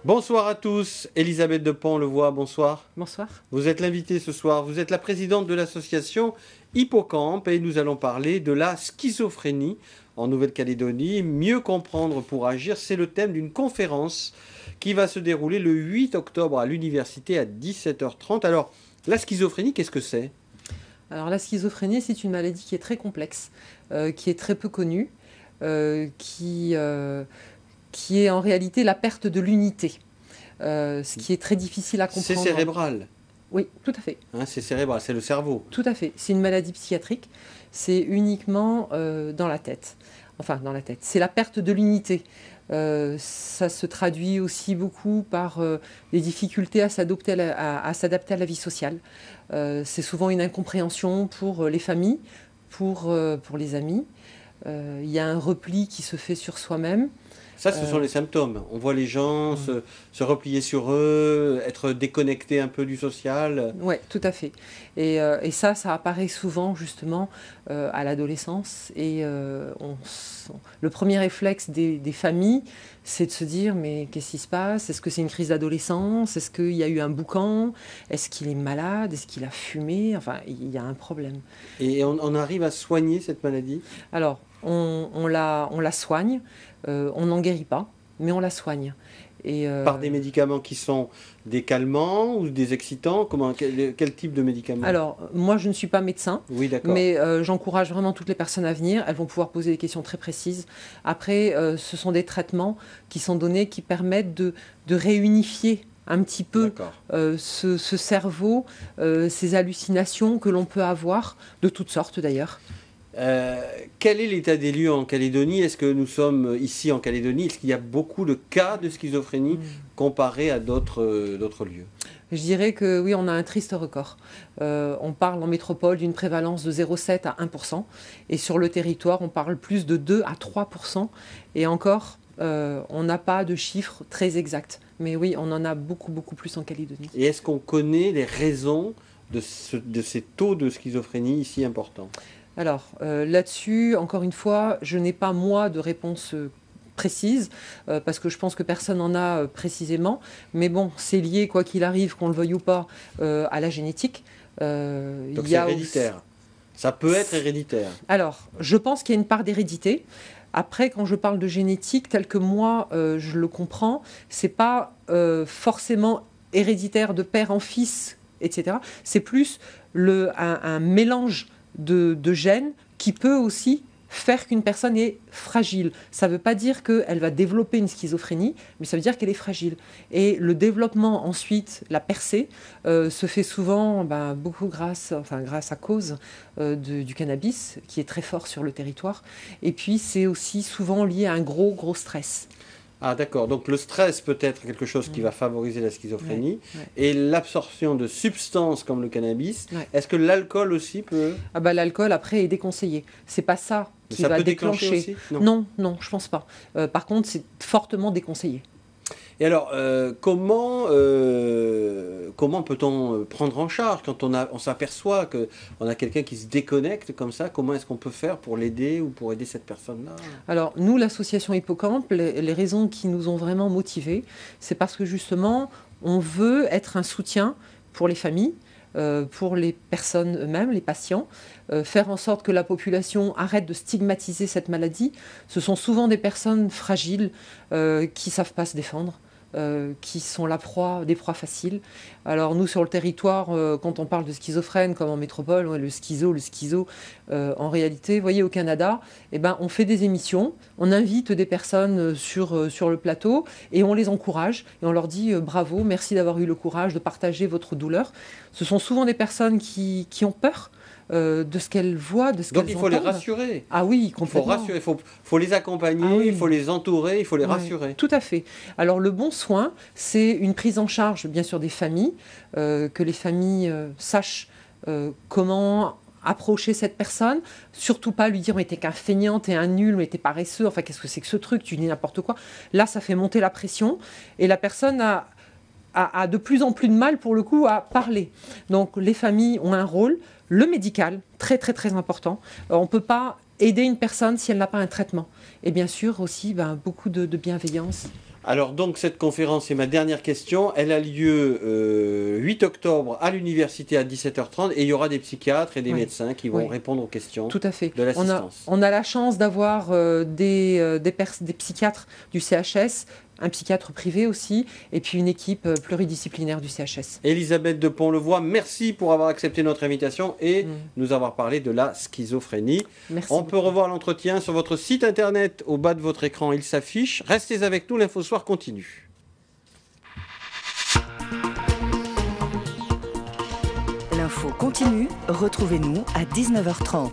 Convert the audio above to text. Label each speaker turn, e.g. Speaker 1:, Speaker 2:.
Speaker 1: Bonsoir à tous, Elisabeth de Pont-le-Voix, bonsoir.
Speaker 2: Bonsoir.
Speaker 1: Vous êtes l'invitée ce soir, vous êtes la présidente de l'association Hippocampe et nous allons parler de la schizophrénie en Nouvelle-Calédonie. Mieux comprendre pour agir, c'est le thème d'une conférence qui va se dérouler le 8 octobre à l'université à 17h30. Alors, la schizophrénie, qu'est-ce que c'est ?
Speaker 2: Alors la schizophrénie, c'est une maladie qui est très complexe, qui est très peu connue, qui est en réalité la perte de l'unité, ce qui est très difficile à comprendre.
Speaker 1: C'est cérébral.
Speaker 2: Oui, tout à fait.
Speaker 1: C'est cérébral, c'est le cerveau.
Speaker 2: Tout à fait. C'est une maladie psychiatrique. C'est uniquement dans la tête. Enfin, dans la tête. C'est la perte de l'unité. Ça se traduit aussi beaucoup par les difficultés à s'adapter à la vie sociale. C'est souvent une incompréhension pour les familles, pour les amis. Il y a un repli qui se fait sur soi-même.
Speaker 1: Ça, ce sont les symptômes. On voit les gens se replier sur eux, être déconnectés un peu du social.
Speaker 2: Oui, tout à fait. Et ça apparaît souvent justement à l'adolescence. Et le premier réflexe des familles, c'est de se dire mais qu'est-ce qui se passe ? Est-ce que c'est une crise d'adolescence ? Est-ce qu'il y a eu un boucan ? Est-ce qu'il est malade ? Est-ce qu'il a fumé ? Enfin, il y a un problème.
Speaker 1: Et on arrive à soigner cette maladie ?
Speaker 2: Alors, on la soigne. On n'en guérit pas, mais on la soigne.
Speaker 1: Par des médicaments qui sont des calmants ou des excitants ? Quel type de médicaments ?
Speaker 2: Alors, moi, je ne suis pas médecin,
Speaker 1: oui, d'accord.
Speaker 2: Mais j'encourage vraiment toutes les personnes à venir. Elles vont pouvoir poser des questions très précises. Après, ce sont des traitements qui sont donnés qui permettent de réunifier un petit peu ce cerveau, ces hallucinations que l'on peut avoir, de toutes sortes d'ailleurs.
Speaker 1: Quel est l'état des lieux en Calédonie ? Est-ce que nous sommes ici en Calédonie ? Est-ce qu'il y a beaucoup de cas de schizophrénie comparé à d'autres lieux ?
Speaker 2: Je dirais que oui, on a un triste record. On parle en métropole d'une prévalence de 0,7 à 1%. Et sur le territoire, on parle plus de 2 à 3%. Et encore, on n'a pas de chiffres très exacts. Mais oui, on en a beaucoup, beaucoup plus en Calédonie.
Speaker 1: Et est-ce qu'on connaît les raisons de ces taux de schizophrénie ici importants ?
Speaker 2: Alors là-dessus, encore une fois, je n'ai pas moi de réponse précise, parce que je pense que personne n'en a précisément. Mais bon, c'est lié, quoi qu'il arrive, qu'on le veuille ou pas, à la génétique.
Speaker 1: Donc c'est héréditaire. Ça peut être héréditaire.
Speaker 2: Alors, je pense qu'il y a une part d'hérédité. Après, quand je parle de génétique, tel que moi je le comprends, c'est pas forcément héréditaire de père en fils, etc. C'est plus un mélange de gènes qui peut aussi faire qu'une personne est fragile. Ça ne veut pas dire qu'elle va développer une schizophrénie, mais ça veut dire qu'elle est fragile. Et le développement ensuite, la percée, se fait souvent beaucoup grâce à cause du cannabis, qui est très fort sur le territoire. Et puis c'est aussi souvent lié à un gros stress.
Speaker 1: Ah d'accord, donc le stress peut être quelque chose qui va favoriser la schizophrénie, et l'absorption de substances comme le cannabis. Est-ce que l'alcool aussi peut...
Speaker 2: L'alcool après est déconseillé. C'est pas ça qui va déclencher aussi ? Non, je pense pas. Par contre, c'est fortement déconseillé.
Speaker 1: Et alors, comment peut-on prendre en charge quand on s'aperçoit qu'on a quelqu'un qui se déconnecte comme ça ? Comment est-ce qu'on peut faire pour l'aider ou pour aider cette personne-là ?
Speaker 2: Alors, nous, l'association Hippocampe, les raisons qui nous ont vraiment motivés, c'est parce que justement, on veut être un soutien pour les familles, pour les personnes eux-mêmes, les patients, faire en sorte que la population arrête de stigmatiser cette maladie. Ce sont souvent des personnes fragiles qui ne savent pas se défendre, qui sont des proies faciles. Alors nous, sur le territoire, quand on parle de schizophrène, comme en métropole, le schizo, en réalité, vous voyez, au Canada, on fait des émissions, on invite des personnes sur le plateau et on les encourage et on leur dit bravo, merci d'avoir eu le courage de partager votre douleur. Ce sont souvent des personnes qui ont peur de ce qu'elles voient, de ce qu'elles entendent.
Speaker 1: Donc il faut les rassurer.
Speaker 2: Ah oui, complètement.
Speaker 1: Il faut les accompagner, il faut les entourer, il faut les rassurer.
Speaker 2: Tout à fait. Alors le bon soin, c'est une prise en charge, bien sûr, des familles, que les familles sachent comment approcher cette personne, surtout pas lui dire mais t'es qu'un feignant, t'es un nul, mais t'es paresseux, enfin qu'est-ce que c'est que ce truc, tu dis n'importe quoi. Là, ça fait monter la pression et la personne a de plus en plus de mal, pour le coup, à parler. Donc les familles ont un rôle. Le médical, très très très important. On ne peut pas aider une personne si elle n'a pas un traitement. Et bien sûr aussi beaucoup de bienveillance.
Speaker 1: Alors donc cette conférence, c'est ma dernière question, elle a lieu 8 octobre à l'université à 17h30 et il y aura des psychiatres et des médecins qui vont répondre aux questions
Speaker 2: Tout à fait.
Speaker 1: de l'assistance.
Speaker 2: On a la chance d'avoir des psychiatres du CHS, un psychiatre privé aussi, et puis une équipe pluridisciplinaire du CHS.
Speaker 1: Elisabeth de Pont-le-Voix, merci pour avoir accepté notre invitation et nous avoir parlé de la schizophrénie.
Speaker 2: Merci
Speaker 1: On
Speaker 2: beaucoup.
Speaker 1: peut revoir l'entretien sur votre site internet, au bas de votre écran, il s'affiche. Restez avec nous, l'Info Soir continue.
Speaker 3: L'info continue, retrouvez-nous à 19h30.